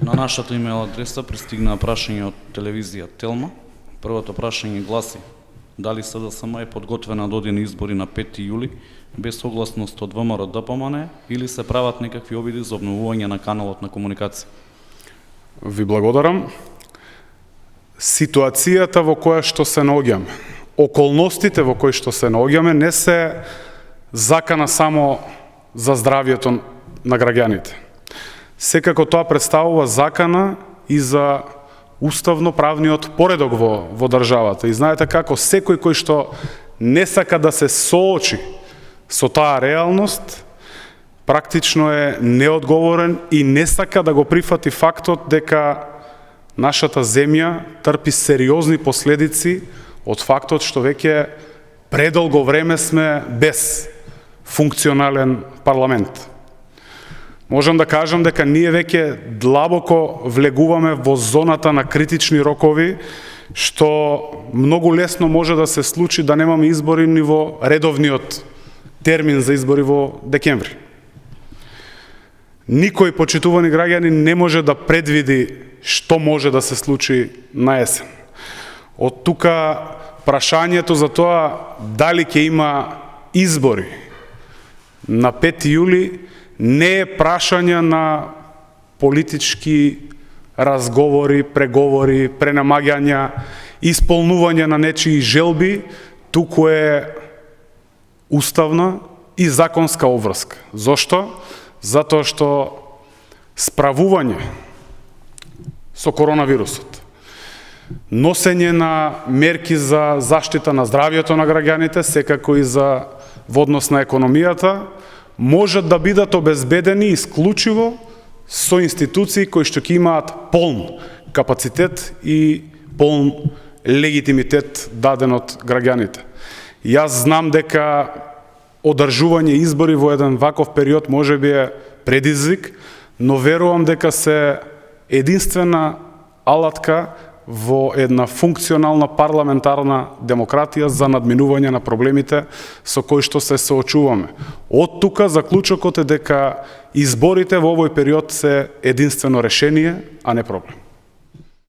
На нашата имейл адреса пристигнаа прашање од телевизија Телма. Првото прашање гласи: дали СДСМ е подготвена да оди на избори на 5 јули без согласност од ВМРО ДПМН или се прават некакви обиди за обновување на каналот на комуникација? Ви благодарам. Ситуацијата во која што се наоѓаме, околностите во кои што се наоѓаме не се закана само за здравјето на граѓаните. Секако тоа представува закана и за уставно-правниот поредок во државата. И знаете како секој кој што не сака да се соочи со таа реалност, практично е неодговорен и не сака да го прифати фактот дека нашата земја трпи сериозни последици од фактот што веќе предолго време сме без функционален парламент. Можам да кажам дека ние веќе длабоко влегуваме во зоната на критични рокови, што многу лесно може да се случи да немаме избори ни во редовниот термин за избори во декември. Никој, почитувани граѓани, не може да предвиди што може да се случи на есен. Од тука прашањето за тоа дали ќе има избори на 5 јули не е прашање на политички разговори, преговори, пренамаѓања, исполнување на нечии желби, туку е уставна и законска обврска. Зошто? Затоа што справување со коронавирусот, носење на мерки за заштита на здравјето на граѓаните, секако и за во однос на економијата, можат да бидат обезбедени исклучиво со институции кои што ќе имаат полн капацитет и полн легитимитет даден од граѓаните. Јас знам дека одржување избори во еден ваков период може би е предизвик, но верувам дека се единствена алатка во една функционална парламентарна демократија за надминување на проблемите со кои што се соочуваме. Од тука заклучокот е дека изборите во овој период се единствено решение, а не проблем.